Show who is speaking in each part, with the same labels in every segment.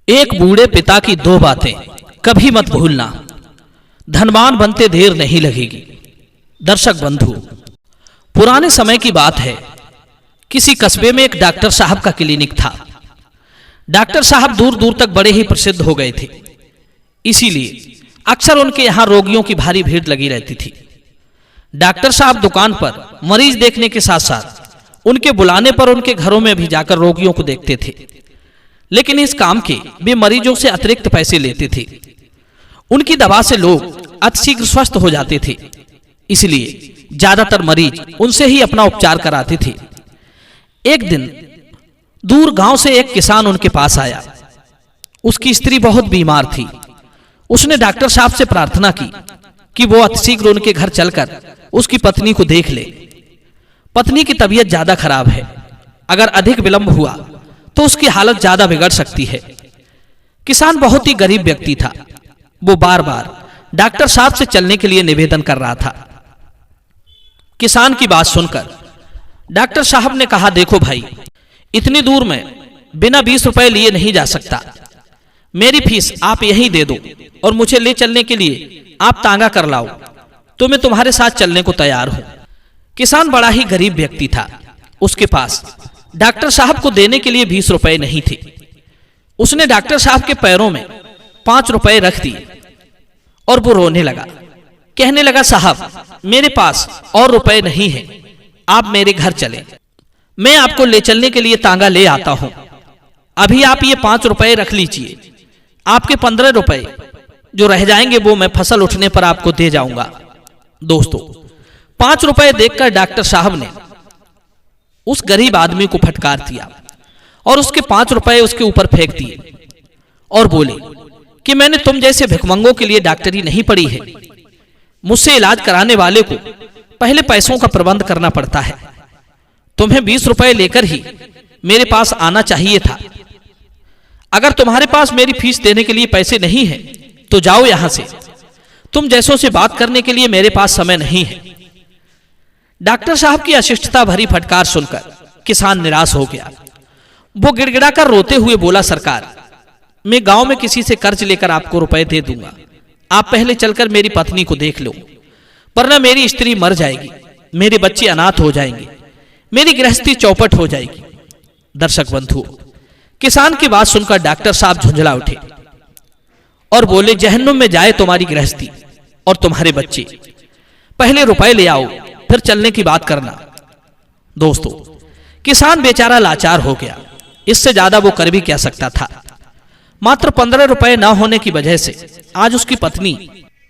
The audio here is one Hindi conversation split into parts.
Speaker 1: एक बूढ़े पिता की दो बातें कभी मत भूलना। धनवान बनते देर नहीं लगेगी। दर्शक बंधु, पुराने समय की बात है। किसी कस्बे में एक डॉक्टर साहब का क्लिनिक था। डॉक्टर साहब दूर दूर तक बड़े ही प्रसिद्ध हो गए थे, इसीलिए अक्सर उनके यहां रोगियों की भारी भीड़ लगी रहती थी। डॉक्टर साहब दुकान पर मरीज देखने के साथ साथ उनके बुलाने पर उनके घरों में भी जाकर रोगियों को देखते थे, लेकिन इस काम के वे मरीजों से अतिरिक्त पैसे लेते थे। उनकी दवा से लोग अतिशीघ्र स्वस्थ हो जाते थे, इसलिए ज्यादातर मरीज उनसे ही अपना उपचार कराते थे। एक दिन दूर गांव से एक किसान उनके पास आया। उसकी स्त्री बहुत बीमार थी। उसने डॉक्टर साहब से प्रार्थना की कि वो अतिशीघ्र उनके घर चलकर उसकी पत्नी को देख ले। पत्नी की तबीयत ज्यादा खराब है, अगर अधिक विलंब हुआ तो उसकी हालत ज्यादा बिगड़ सकती है। किसान बहुत ही गरीब व्यक्ति था। वो बार बार डॉक्टर साहब से चलने के लिए निवेदन कर रहा था। किसान की बात सुनकर डॉक्टर साहब ने कहा, देखो भाई, इतनी दूर में बिना 20 रुपए लिए नहीं जा सकता। मेरी फीस आप यहीं दे दो और मुझे ले चलने के लिए आप तांगा कर लाओ, तो मैं तुम्हारे साथ चलने को तैयार हूं। किसान बड़ा ही गरीब व्यक्ति था। उसके पास डॉक्टर साहब को देने के लिए 20 रुपए नहीं थे। उसने डॉक्टर साहब के पैरों में 5 रुपए रख दिए और वो रोने लगा। कहने लगा, साहब मेरे पास और रुपए नहीं है, आप मेरे घर चले, मैं आपको ले चलने के लिए तांगा ले आता हूं। अभी आप ये 5 रुपए रख लीजिए, आपके 15 रुपए जो रह जाएंगे वो मैं फसल उठने पर आपको दे जाऊंगा। दोस्तों, 5 रुपए देखकर डॉक्टर साहब ने उस गरीब आदमी को फटकार दिया और उसके 5 रुपए उसके ऊपर फेंक दिए और बोले कि मैंने तुम जैसे भिखमंगों के लिए डॉक्टरी नहीं पढ़ी है। मुझसे इलाज कराने वाले को पहले पैसों का प्रबंध करना पड़ता है। तुम्हें 20 रुपए लेकर ही मेरे पास आना चाहिए था। अगर तुम्हारे पास मेरी फीस देने के लिए पैसे नहीं है तो जाओ यहां से। तुम जैसों से बात करने के लिए मेरे पास समय नहीं है। डॉक्टर साहब की अशिष्टता भरी फटकार सुनकर किसान निराश हो गया। वो गिड़गिड़ाकर रोते हुए बोला, सरकार, मैं गांव में किसी से कर्ज लेकर आपको रुपए दे दूंगा। आप पहले चलकर मेरी पत्नी को देख लो, वरना मेरी स्त्री मर जाएगी, मेरे बच्चे अनाथ हो जाएंगे, मेरी गृहस्थी चौपट हो जाएगी। दर्शक बंधुओं, किसान की बात सुनकर डॉक्टर साहब झुंझला उठे और बोले, जहन्नुम में जाए तुम्हारी गृहस्थी और तुम्हारे बच्चे। पहले रुपए ले आओ, फिर चलने की बात करना। दोस्तों, किसान बेचारा लाचार हो गया। इससे ज्यादा वो कर भी क्या सकता था। मात्र 15 रुपए न होने की वजह से आज उसकी पत्नी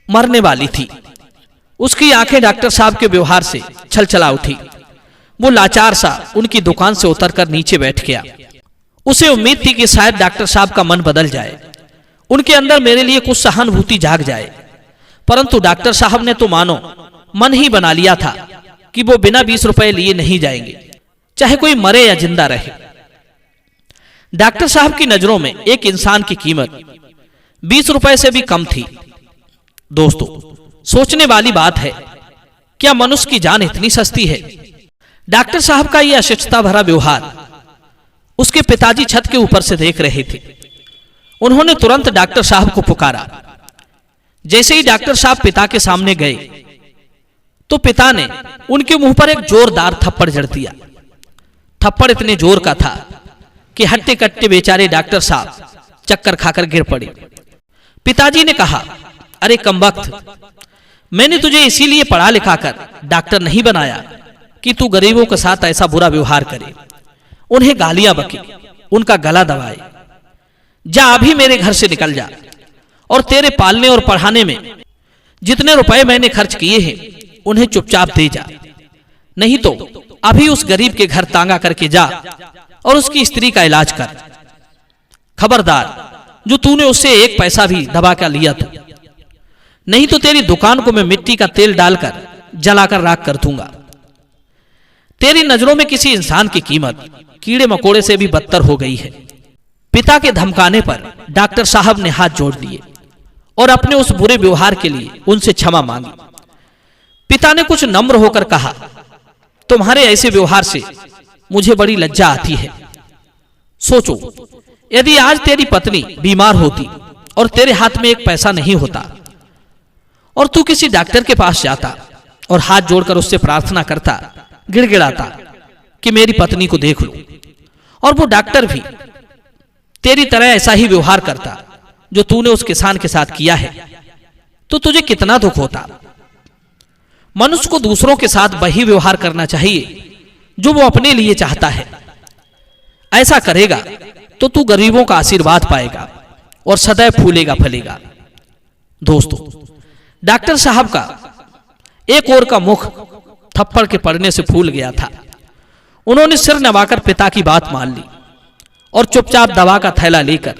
Speaker 1: मरने वाली थी। उसकी आंखें डॉक्टर साहब के व्यवहार से छलछला उठी। वो लाचार सा उनकी दुकान से उतरकर नीचे बैठ गया। उसे उम्मीद थी कि शायद डॉक्टर साहब का मन बदल जाए, उनके अंदर मेरे लिए कुछ सहानुभूति जाग जाए। परंतु डॉक्टर साहब ने तो मानो मन ही बना लिया था कि वो बिना 20 रुपए लिए नहीं जाएंगे, चाहे कोई मरे या जिंदा रहे। डॉक्टर साहब की नजरों में एक इंसान की कीमत 20 रुपए से भी कम थी। दोस्तों, सोचने वाली बात है, क्या मनुष्य की जान इतनी सस्ती है? डॉक्टर साहब का यह अशिष्टता भरा व्यवहार उसके पिताजी छत के ऊपर से देख रहे थे। उन्होंने तुरंत डॉक्टर साहब को पुकारा। जैसे ही डॉक्टर साहब पिता के सामने गए तो पिता ने उनके मुंह पर एक जोरदार थप्पड़ जड़ दिया। थप्पड़ इतने जोर का था कि हट्टे कट्टे बेचारे डॉक्टर साहब चक्कर खाकर गिर पड़े। पिताजी ने कहा, अरे कमबख्त, मैंने तुझे इसीलिए पढ़ा लिखा कर डॉक्टर नहीं बनाया कि तू गरीबों के साथ ऐसा बुरा व्यवहार करे, उन्हें गालियां बके, उनका गला दबाए। जा अभी मेरे घर से निकल जा और तेरे पालने और पढ़ाने में जितने रुपए मैंने खर्च किए हैं उन्हें चुपचाप दे जा, नहीं तो अभी उस गरीब के घर तांगा करके जा और उसकी स्त्री का इलाज कर। खबरदार, जो तूने उससे 1 पैसा भी दबा कर लिया तो, नहीं तो तेरी दुकान को मैं मिट्टी का तेल डालकर जलाकर राख कर दूंगा। तेरी नजरों में किसी इंसान की कीमत कीड़े मकोड़े से भी बदतर हो गई है। पिता के धमकाने पर डॉक्टर साहब ने हाथ जोड़ लिए और अपने उस बुरे व्यवहार के लिए उनसे क्षमा मांगी। पिता ने कुछ नम्र होकर कहा, तुम्हारे ऐसे व्यवहार से मुझे बड़ी लज्जा आती है। सोचो, यदि आज तेरी पत्नी बीमार होती और तेरे हाथ में एक पैसा नहीं होता और तू किसी डॉक्टर के पास जाता और हाथ जोड़कर उससे प्रार्थना करता, गिड़गिड़ाता कि मेरी पत्नी को देख लो, और वो डॉक्टर भी तेरी तरह ऐसा ही व्यवहार करता जो तूने उस किसान के साथ किया है, तो तुझे कितना दुख होता। मनुष्य को दूसरों के साथ वही व्यवहार करना चाहिए जो वो अपने लिए चाहता है। ऐसा करेगा तो तू गरीबों का आशीर्वाद पाएगा और सदैव फूलेगा फलेगा। दोस्तों, डॉक्टर साहब का एक ओर का मुख थप्पड़ के पड़ने से फूल गया था। उन्होंने सिर नवाकर पिता की बात मान ली और चुपचाप दवा का थैला लेकर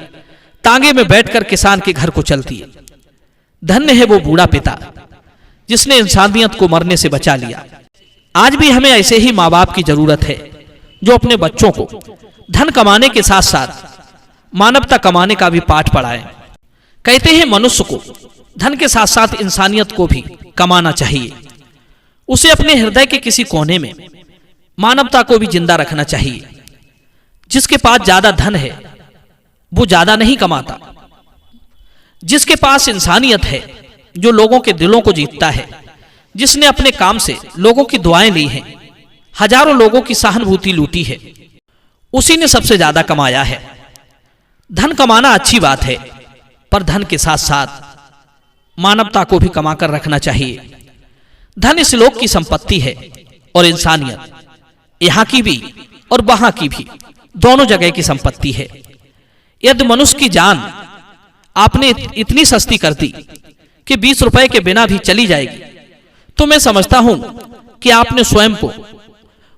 Speaker 1: तांगे में बैठकर किसान के घर को चल दिए। धन्य है वो बूढ़ा पिता जिसने इंसानियत को मरने से बचा लिया। आज भी हमें ऐसे ही माँ बाप की जरूरत है जो अपने बच्चों को धन कमाने के साथ साथ मानवता कमाने का भी पाठ पढ़ाएं। कहते हैं मनुष्य को धन के साथ साथ इंसानियत को भी कमाना चाहिए। उसे अपने हृदय के किसी कोने में मानवता को भी जिंदा रखना चाहिए। जिसके पास ज्यादा धन है वो ज्यादा नहीं कमाता। जिसके पास इंसानियत है, जो लोगों के दिलों को जीतता है, जिसने अपने काम से लोगों की दुआएं ली हैं, हजारों लोगों की सहानुभूति लूटी है, उसी ने सबसे ज्यादा कमाया है। धन कमाना अच्छी बात है, पर धन के साथ साथ मानवता को भी कमाकर रखना चाहिए। धन इस लोक की संपत्ति है और इंसानियत यहां की भी और वहां की भी, दोनों जगह की संपत्ति है। यदि मनुष्य की जान आपने इतनी सस्ती कर दी कि 20 रुपए के बिना भी चली जाएगी, तो मैं समझता हूं कि आपने स्वयं को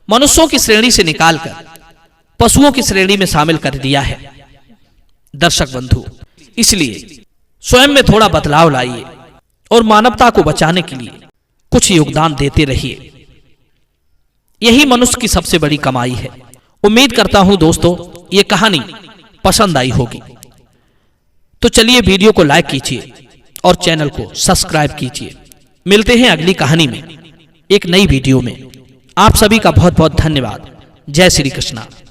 Speaker 1: मनुष्यों की श्रेणी से निकालकर पशुओं की श्रेणी में शामिल कर दिया है। दर्शक बंधु, इसलिए स्वयं में थोड़ा बदलाव लाइए और मानवता को बचाने के लिए कुछ योगदान देते रहिए। यही मनुष्य की सबसे बड़ी कमाई है। उम्मीद करता हूं दोस्तों ये कहानी पसंद आई होगी। तो चलिए वीडियो को लाइक कीजिए और चैनल को सब्सक्राइब कीजिए। मिलते हैं अगली कहानी में एक नई वीडियो में। आप सभी का बहुत बहुत धन्यवाद। जय श्री कृष्णा।